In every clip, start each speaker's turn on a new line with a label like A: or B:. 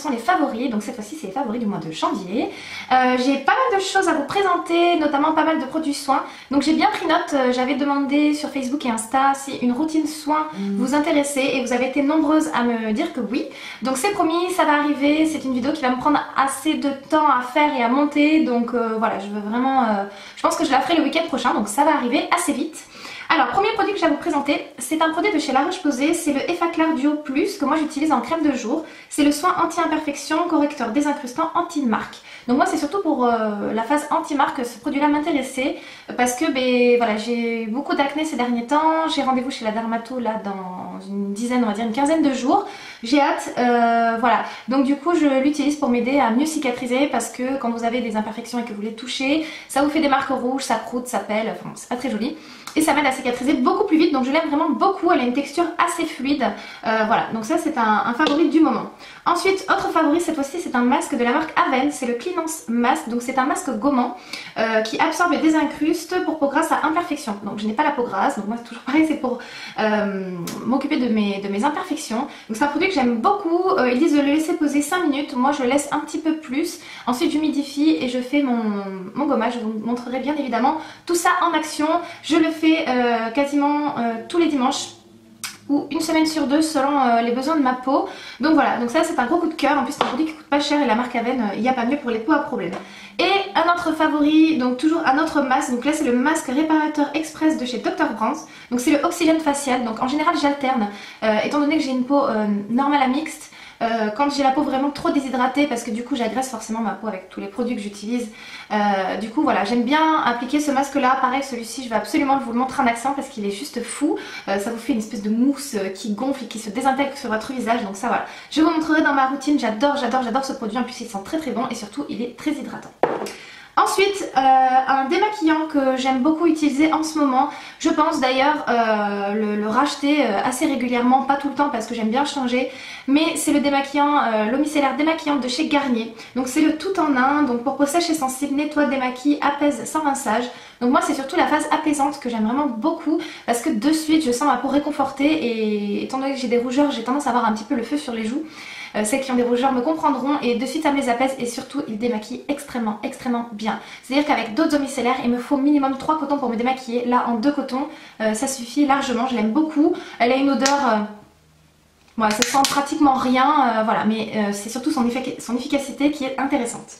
A: sont les favoris. Donc cette fois-ci c'est les favoris du mois de janvier. J'ai pas mal de choses à vous présenter, notamment pas mal de produits soins. Donc j'ai bien pris note, j'avais demandé sur Facebook et Insta si une routine soin vous intéressait et vous avez été nombreuses à me dire que oui. Donc c'est promis, ça va arriver, c'est une vidéo qui va me prendre assez de temps à faire et à monter. Donc voilà, je veux vraiment, je pense que je la ferai le week-end prochain, donc ça va arriver assez vite. Alors, premier produit que je vais vous présenter, c'est un produit de chez La Roche-Posay, c'est le Effaclar Duo Plus que moi j'utilise en crème de jour. C'est le soin anti-imperfection, correcteur désincrustant anti-marque. Donc moi c'est surtout pour la phase anti-marque que ce produit-là m'intéressait parce que ben, voilà, j'ai beaucoup d'acné ces derniers temps, j'ai rendez-vous chez la dermato là dans une dizaine, on va dire une quinzaine de jours. J'ai hâte, voilà. Donc du coup je l'utilise pour m'aider à mieux cicatriser parce que quand vous avez des imperfections et que vous les touchez, ça vous fait des marques rouges, ça croûte, ça pèle, enfin c'est pas très joli. Et ça m'aide à cicatriser beaucoup plus vite, donc je l'aime vraiment beaucoup, elle a une texture assez fluide. Voilà, donc ça c'est un favori du moment. Ensuite, autre favori, cette fois-ci c'est un masque de la marque Aven, c'est le Cleanance Mask, donc c'est un masque gommant qui absorbe et désincruste pour peau grasse à imperfection. Donc je n'ai pas la peau grasse, donc moi c'est toujours pareil, c'est pour m'occuper de mes imperfections. Donc c'est un produit que j'aime beaucoup, ils disent de le laisser poser 5 minutes, moi je laisse un petit peu plus. Ensuite j'humidifie et je fais mon gommage, je vous montrerai bien évidemment tout ça en action. Je le fais quasiment tous les dimanches ou une semaine sur deux selon les besoins de ma peau. Donc voilà, donc ça c'est un gros coup de cœur. En plus c'est un produit qui coûte pas cher et la marque Aven, il n'y a pas mieux pour les peaux à problème. Et un autre favori, donc toujours un autre masque, donc là c'est le masque réparateur express de chez Dr. Brands. Donc c'est le oxygène facial, donc en général j'alterne, étant donné que j'ai une peau normale à mixte. Quand j'ai la peau vraiment trop déshydratée, parce que du coup j'agresse forcément ma peau avec tous les produits que j'utilise, du coup voilà, j'aime bien appliquer ce masque là. Pareil, celui-ci je vais absolument vous le montrer en action parce qu'il est juste fou. Ça vous fait une espèce de mousse qui gonfle et qui se désintègre sur votre visage, donc ça voilà, je vous montrerai dans ma routine. J'adore ce produit, en plus il sent très très bon et surtout il est très hydratant. Ensuite, un démaquillant que j'aime beaucoup utiliser en ce moment. Je pense d'ailleurs le racheter assez régulièrement, pas tout le temps parce que j'aime bien changer. Mais c'est le démaquillant, l'eau micellaire démaquillante de chez Garnier. Donc c'est le tout en un, donc pour peau sèche et sensible, nettoie, démaquille, apaise sans rinçage. Donc moi c'est surtout la phase apaisante que j'aime vraiment beaucoup parce que de suite je sens ma peau réconfortée et étant donné que j'ai des rougeurs, j'ai tendance à avoir un petit peu le feu sur les joues. Celles qui ont des rougeurs me comprendront et de suite ça me les apaise et surtout il démaquille extrêmement bien. C'est-à-dire qu'avec d'autres eaux micellaires il me faut minimum 3 cotons pour me démaquiller. Là en 2 cotons ça suffit largement, je l'aime beaucoup. Elle a une odeur... Bon, ça sent pratiquement rien, voilà, mais c'est surtout son efficacité qui est intéressante.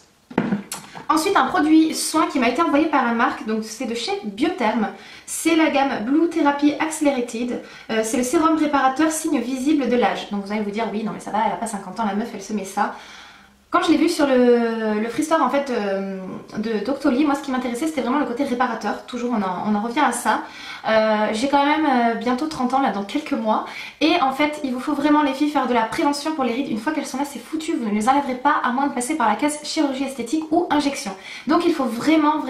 A: Ensuite un produit soin qui m'a été envoyé par la marque, donc c'est de chez Biotherm. C'est la gamme Blue Therapy Accelerated. C'est le sérum réparateur signe visible de l'âge. Donc vous allez vous dire oui non mais ça va, elle a pas 50 ans la meuf, elle se met ça. Quand je l'ai vu sur le Free Store en fait de Doctolib, moi ce qui m'intéressait c'était vraiment le côté réparateur. Toujours on en revient à ça. J'ai quand même bientôt 30 ans là dans quelques mois. Et en fait il vous faut vraiment les filles faire de la prévention pour les rides. Une fois qu'elles sont là c'est foutu, vous ne les enlèverez pas à moins de passer par la case chirurgie esthétique ou injection. Donc il faut vraiment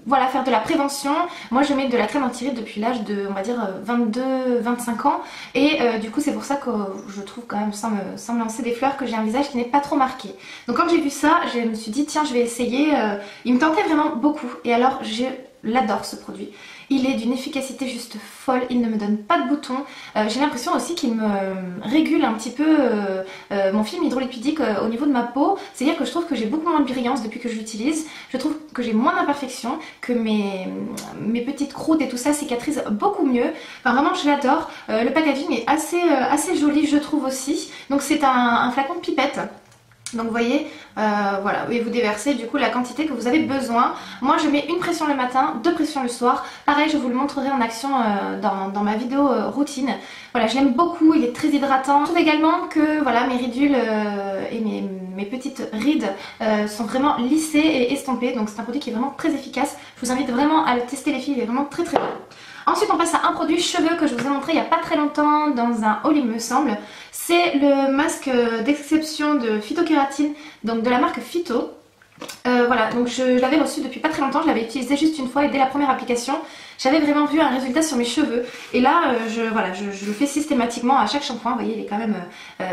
A: voilà, faire de la prévention. Moi je mets de la crème anti-rides depuis l'âge de on va dire 22-25 ans. Et du coup c'est pour ça que je trouve quand même sans me lancer des fleurs que j'ai un visage qui n'est pas trop marqué. Donc quand j'ai vu ça je me suis dit tiens je vais essayer. Il me tentait vraiment beaucoup et alors je l'adore ce produit. Il est d'une efficacité juste folle, il ne me donne pas de boutons. J'ai l'impression aussi qu'il me régule un petit peu mon film hydrolipidique au niveau de ma peau. C'est-à-dire que je trouve que j'ai beaucoup moins de brillance depuis que je l'utilise. Je trouve que j'ai moins d'imperfections, que mes petites croûtes et tout ça cicatrisent beaucoup mieux. Enfin vraiment je l'adore. Le packaging est assez joli je trouve aussi. Donc c'est un flacon de pipette. Donc vous voyez, voilà, et vous déversez du coup la quantité que vous avez besoin. Moi je mets une pression le matin, 2 pressions le soir. Pareil je vous le montrerai en action dans ma vidéo routine. Voilà, je l'aime beaucoup, il est très hydratant. Je trouve également que voilà, mes ridules et mes petites rides sont vraiment lissées et estompées. Donc c'est un produit qui est vraiment très efficace. Je vous invite vraiment à le tester les filles, il est vraiment très bon. Ensuite on passe à un produit cheveux que je vous ai montré il n'y a pas très longtemps dans un haul il me semble. C'est le masque d'exception de phytokératine, donc de la marque Phyto. Voilà, donc je l'avais reçu depuis pas très longtemps, je l'avais utilisé juste une fois et dès la première application, j'avais vraiment vu un résultat sur mes cheveux. Et là, voilà, je le fais systématiquement à chaque shampoing. Vous voyez, il est quand même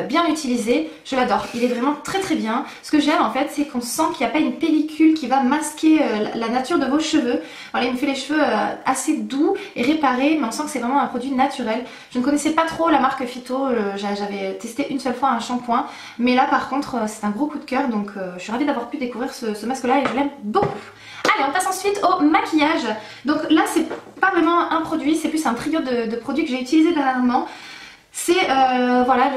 A: bien utilisé. Je l'adore, il est vraiment très très bien. Ce que j'aime en fait, c'est qu'on sent qu'il n'y a pas une pellicule qui va masquer la nature de vos cheveux. Voilà, il me fait les cheveux assez doux et réparés, mais on sent que c'est vraiment un produit naturel. Je ne connaissais pas trop la marque Phyto, j'avais testé une seule fois un shampoing. Mais là par contre, c'est un gros coup de cœur, donc je suis ravie d'avoir pu découvrir ce masque-là et je l'aime beaucoup. Allez, on passe ensuite au maquillage. Donc là, c'est pas vraiment un produit, c'est plus un trio de produits que j'ai utilisé dernièrement. C'est voilà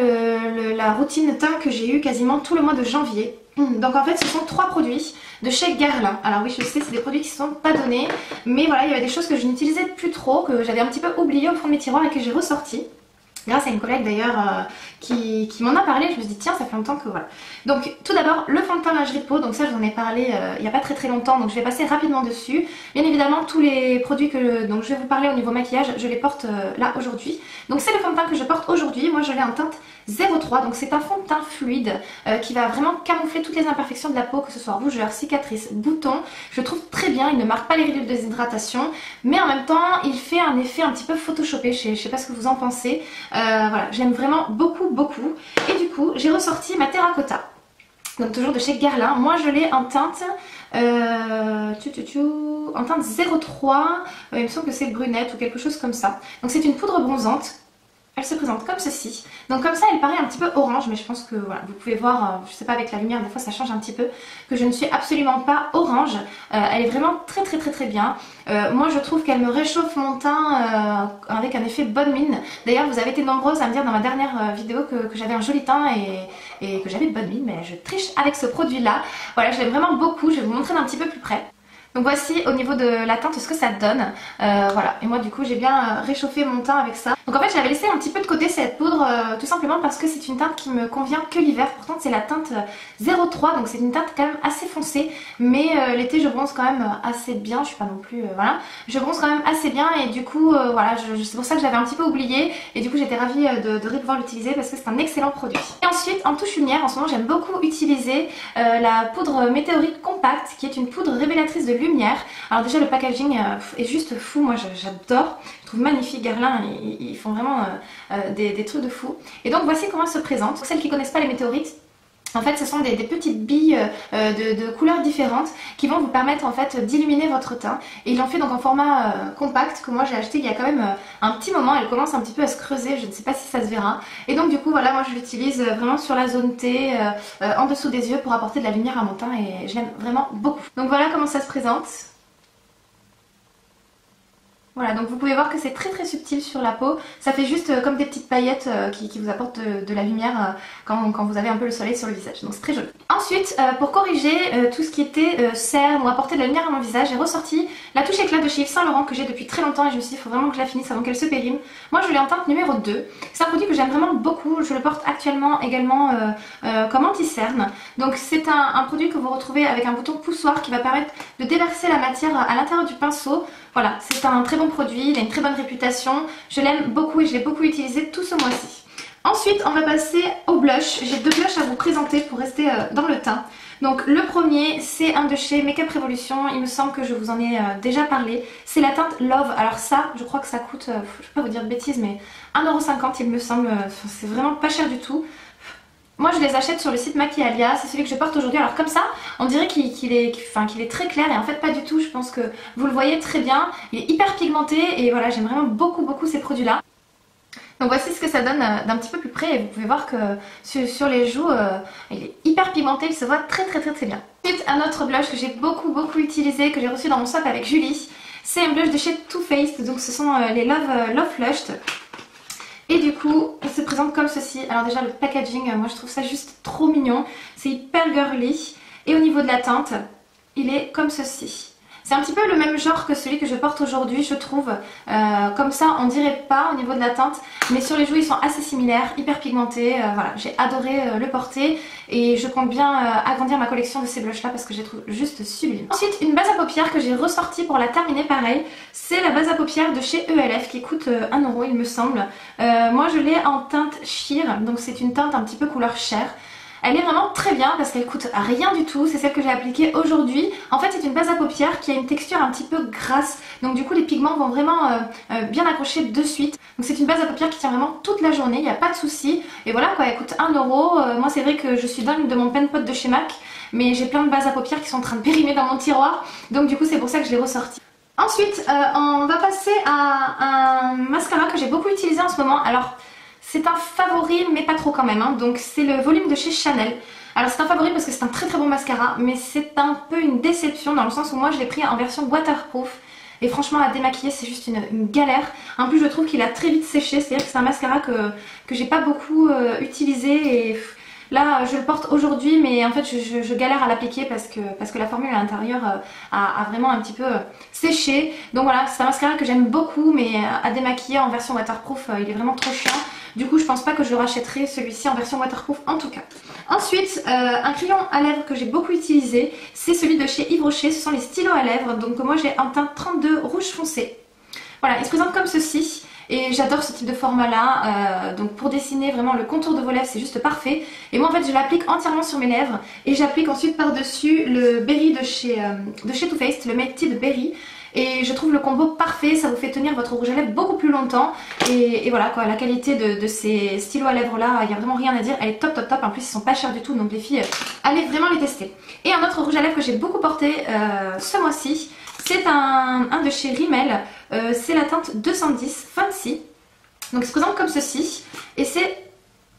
A: la routine teint que j'ai eu quasiment tout le mois de janvier. Donc en fait, ce sont 3 produits de chez Guerlain. Alors oui, je sais, c'est des produits qui ne sont pas donnés, mais voilà, il y avait des choses que je n'utilisais plus trop, que j'avais un petit peu oublié au fond de mes tiroirs et que j'ai ressorti. Grâce à une collègue d'ailleurs qui m'en a parlé, je me suis dit tiens, ça fait longtemps que voilà. Donc tout d'abord le fond de teint lingerie de peau, donc ça je vous en ai parlé il n'y a pas très longtemps, donc je vais passer rapidement dessus. Bien évidemment tous les produits donc je vais vous parler au niveau maquillage, je les porte là aujourd'hui. Donc c'est le fond de teint que je porte aujourd'hui, moi je l'ai en teinte 03, donc c'est un fond de teint fluide qui va vraiment camoufler toutes les imperfections de la peau, que ce soit rougeur, cicatrices, boutons. Je le trouve très bien, il ne marque pas les ridules de déshydratation, mais en même temps il fait un effet un petit peu photoshopé, je sais pas ce que vous en pensez. Voilà, j'aime vraiment beaucoup. Et du coup, j'ai ressorti ma terracotta. Donc toujours de chez Guerlain. Moi, je l'ai en teinte en teinte 03. Il me semble que c'est brunette ou quelque chose comme ça. Donc c'est une poudre bronzante. Elle se présente comme ceci. Donc comme ça, elle paraît un petit peu orange, mais je pense que voilà, vous pouvez voir, je sais pas, avec la lumière, des fois ça change un petit peu, que je ne suis absolument pas orange. Elle est vraiment très bien. Moi je trouve qu'elle me réchauffe mon teint avec un effet bonne mine. D'ailleurs vous avez été nombreuses à me dire dans ma dernière vidéo que j'avais un joli teint et que j'avais de bonne mine, mais je triche avec ce produit là. Voilà, je l'aime vraiment beaucoup, je vais vous montrer d'un petit peu plus près. Donc voici au niveau de la teinte ce que ça donne. Voilà, et moi du coup j'ai bien réchauffé mon teint avec ça. Donc en fait j'avais laissé un petit peu de côté cette poudre tout simplement parce que c'est une teinte qui me convient que l'hiver. Pourtant c'est la teinte 03, donc c'est une teinte quand même assez foncée. Mais l'été je bronze quand même assez bien, je suis pas non plus... voilà. Je bronze quand même assez bien et du coup voilà, c'est pour ça que j'avais un petit peu oublié. Et du coup j'étais ravie de pouvoir l'utiliser parce que c'est un excellent produit. Et ensuite en touche lumière, en ce moment j'aime beaucoup utiliser la poudre météorite compacte qui est une poudre révélatrice de lumière. Alors déjà le packaging est juste fou, moi j'adore, je trouve magnifique. Guerlain, ils font vraiment des trucs de fou. Et donc voici comment elle se présente. Pour celles qui ne connaissent pas les météorites, en fait ce sont des petites billes de couleurs différentes qui vont vous permettre en fait d'illuminer votre teint. Et ils l'ont fait donc en format compact que moi j'ai acheté il y a quand même un petit moment. Elle commence un petit peu à se creuser, je ne sais pas si ça se verra. Et donc du coup voilà, moi je l'utilise vraiment sur la zone T, en dessous des yeux pour apporter de la lumière à mon teint et je l'aime vraiment beaucoup. Donc voilà comment ça se présente. Voilà, donc vous pouvez voir que c'est très subtil sur la peau. Ça fait juste comme des petites paillettes qui vous apportent de la lumière quand vous avez un peu le soleil sur le visage. Donc c'est très joli. Ensuite, pour corriger tout ce qui était cerne ou apporter de la lumière à mon visage, j'ai ressorti la touche éclat de chez Yves Saint Laurent que j'ai depuis très longtemps et je me suis dit il faut vraiment que je la finisse avant qu'elle se périme. Moi je l'ai en teinte numéro 2. C'est un produit que j'aime vraiment beaucoup. Je le porte actuellement également comme anti-cerne. Donc c'est un produit que vous retrouvez avec un bouton poussoir qui va permettre de déverser la matière à l'intérieur du pinceau. Voilà, c'est un très bon produit, il a une très bonne réputation, je l'aime beaucoup et je l'ai beaucoup utilisé tout ce mois-ci. Ensuite, on va passer au blush. J'ai 2 blushs à vous présenter pour rester dans le teint. Donc le premier, c'est un de chez Make Up Revolution, il me semble que je vous en ai déjà parlé. C'est la teinte Love. Alors ça, je crois que ça coûte, je ne vais pas vous dire de bêtises, mais 1,50 € il me semble, c'est vraiment pas cher du tout. Moi je les achète sur le site Maquialia, c'est celui que je porte aujourd'hui. Alors comme ça, on dirait qu'il est très clair et en fait pas du tout. Je pense que vous le voyez très bien. Il est hyper pigmenté et voilà, j'aime vraiment beaucoup ces produits-là. Donc voici ce que ça donne d'un petit peu plus près et vous pouvez voir que sur les joues, il est hyper pigmenté, il se voit très bien. Ensuite, un autre blush que j'ai beaucoup utilisé, que j'ai reçu dans mon swap avec Julie. C'est un blush de chez Too Faced, donc ce sont les Love Flushed. Et du coup, il se présente comme ceci. Alors déjà le packaging, moi je trouve ça juste trop mignon. C'est hyper girly. Et au niveau de la teinte, il est comme ceci. C'est un petit peu le même genre que celui que je porte aujourd'hui, je trouve. Comme ça, on dirait pas au niveau de la teinte, mais sur les joues, ils sont assez similaires, hyper pigmentés. Voilà, j'ai adoré le porter et je compte bien agrandir ma collection de ces blushs là parce que je les trouve juste sublimes. Ensuite, une base à paupières que j'ai ressortie pour la terminer pareil. C'est la base à paupières de chez ELF qui coûte 1 € il me semble. Moi, je l'ai en teinte sheer, donc c'est une teinte un petit peu couleur chair. Elle est vraiment très bien parce qu'elle coûte rien du tout. C'est celle que j'ai appliquée aujourd'hui. En fait, c'est une base à paupières qui a une texture un petit peu grasse. Donc du coup, les pigments vont vraiment bien accrocher de suite. Donc c'est une base à paupières qui tient vraiment toute la journée. Il n'y a pas de souci. Et voilà quoi, elle coûte 1 euro. Moi, c'est vrai que je suis dingue de mon pen pot de chez MAC. Mais j'ai plein de bases à paupières qui sont en train de périmer dans mon tiroir. Donc du coup, c'est pour ça que je l'ai ressorti. Ensuite, on va passer à un mascara que j'ai beaucoup utilisé en ce moment. Alors, c'est un favori, mais pas trop quand même. Hein. Donc, c'est le volume de chez Chanel. Alors, c'est un favori parce que c'est un très très bon mascara, mais c'est un peu une déception dans le sens où moi, je l'ai pris en version waterproof. Et franchement, à démaquiller, c'est juste une galère. En plus, je trouve qu'il a très vite séché. C'est-à-dire que c'est un mascara que j'ai pas beaucoup utilisé et... Là, je le porte aujourd'hui, mais en fait, je galère à l'appliquer parce que la formule à l'intérieur a vraiment un petit peu séché. Donc voilà, c'est un mascara que j'aime beaucoup, mais à démaquiller en version waterproof, il est vraiment trop chiant. Du coup, je pense pas que je rachèterai celui-ci en version waterproof en tout cas. Ensuite, un crayon à lèvres que j'ai beaucoup utilisé, c'est celui de chez Yves Rocher. Ce sont les stylos à lèvres. Donc moi, j'ai un teint 32 rouge foncé. Voilà, il se présente comme ceci. Et j'adore ce type de format là, donc pour dessiner vraiment le contour de vos lèvres c'est juste parfait. Et moi en fait je l'applique entièrement sur mes lèvres et j'applique ensuite par dessus le Berry de chez Too Faced, le Make Tint Berry. Et je trouve le combo parfait, ça vous fait tenir votre rouge à lèvres beaucoup plus longtemps. Et voilà quoi, la qualité de ces stylos à lèvres là, il n'y a vraiment rien à dire, elle est top top top. En plus ils sont pas chers du tout, donc les filles, allez vraiment les tester. Et un autre rouge à lèvres que j'ai beaucoup porté ce mois-ci, c'est un de chez Rimmel, c'est la teinte 210 Fancy. Donc il se présente comme ceci et c'est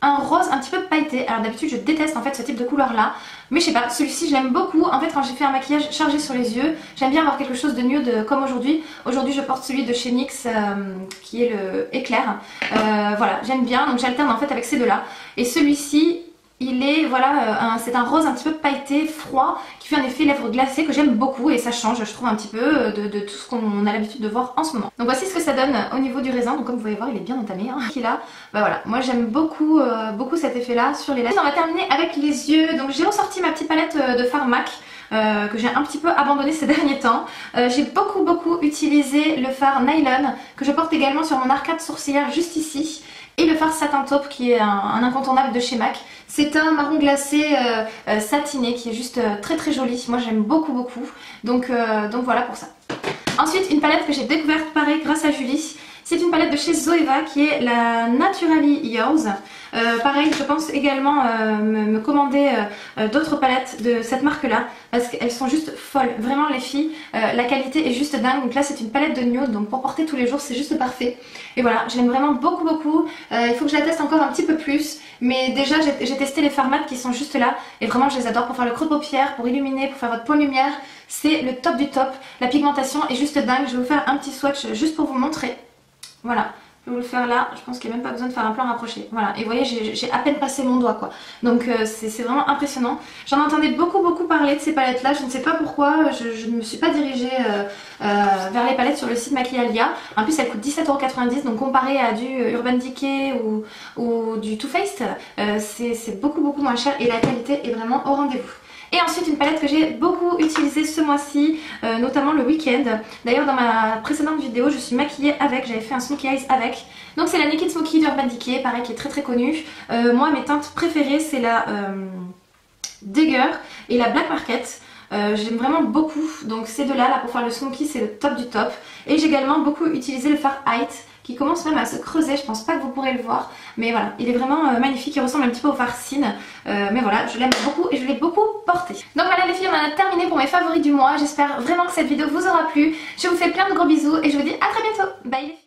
A: un rose un petit peu pailleté. Alors d'habitude je déteste en fait ce type de couleur là, mais je sais pas, celui-ci je l'aime beaucoup. En fait quand j'ai fait un maquillage chargé sur les yeux, j'aime bien avoir quelque chose de nude comme aujourd'hui. Aujourd'hui je porte celui de chez NYX qui est le éclair. Voilà, j'aime bien, donc j'alterne en fait avec ces deux là. Et celui-ci... il est, voilà, c'est un rose un petit peu pailleté, froid, qui fait un effet lèvres glacées que j'aime beaucoup et ça change, je trouve, un petit peu de tout ce qu'on a l'habitude de voir en ce moment. Donc voici ce que ça donne au niveau du raisin, donc comme vous pouvez voir, il est bien entamé. Hein. Là, bah voilà, moi j'aime beaucoup, beaucoup cet effet-là sur les lèvres. On va terminer avec les yeux, donc j'ai ressorti ma petite palette de fard MAC. Que j'ai un petit peu abandonné ces derniers temps. J'ai beaucoup utilisé le fard Nylon que je porte également sur mon arcade sourcilière juste ici. Et le fard Satin Taupe qui est un incontournable de chez MAC. C'est un marron glacé satiné qui est juste très joli. Moi j'aime beaucoup. Donc voilà pour ça. Ensuite une palette que j'ai découverte pareil grâce à Julie. C'est une palette de chez Zoeva qui est la Naturally Yours. Pareil, je pense également me commander d'autres palettes de cette marque là parce qu'elles sont juste folles. Vraiment les filles, la qualité est juste dingue. Donc là c'est une palette de nude, donc pour porter tous les jours c'est juste parfait. Et voilà, je l'aime vraiment beaucoup. Il faut que je la teste encore un petit peu plus. Mais déjà j'ai testé les fards mat qui sont juste là et vraiment je les adore pour faire le creux de paupière, pour illuminer, pour faire votre point lumière. C'est le top du top. La pigmentation est juste dingue. Je vais vous faire un petit swatch juste pour vous montrer. Voilà, je vais vous le faire là, je pense qu'il n'y a même pas besoin de faire un plan rapproché. Voilà, et vous voyez, j'ai à peine passé mon doigt quoi. Donc c'est vraiment impressionnant. J'en entendais beaucoup parler de ces palettes là, je ne sais pas pourquoi, je ne me suis pas dirigée vers les palettes sur le site Maquillalia. En plus elles coûtent 17,90 €, donc comparé à du Urban Decay ou du Too Faced, c'est beaucoup moins cher et la qualité est vraiment au rendez-vous. Et ensuite une palette que j'ai beaucoup utilisée ce mois-ci, notamment le week-end. D'ailleurs dans ma précédente vidéo je suis maquillée avec, j'avais fait un smokey eyes avec. Donc c'est la Naked Smoky d'Urban Decay, pareil qui est très connue. Moi mes teintes préférées c'est la Dagger et la Black Market. J'aime vraiment beaucoup, donc ces deux là pour faire le smoky c'est le top du top. Et j'ai également beaucoup utilisé le fard Height qui commence même à se creuser, je pense pas que vous pourrez le voir, mais voilà, il est vraiment magnifique, il ressemble un petit peu au fard Sin, mais voilà, je l'aime beaucoup et je l'ai beaucoup porté. Donc voilà les filles, on en a terminé pour mes favoris du mois, j'espère vraiment que cette vidéo vous aura plu, je vous fais plein de gros bisous et je vous dis à très bientôt, bye les filles.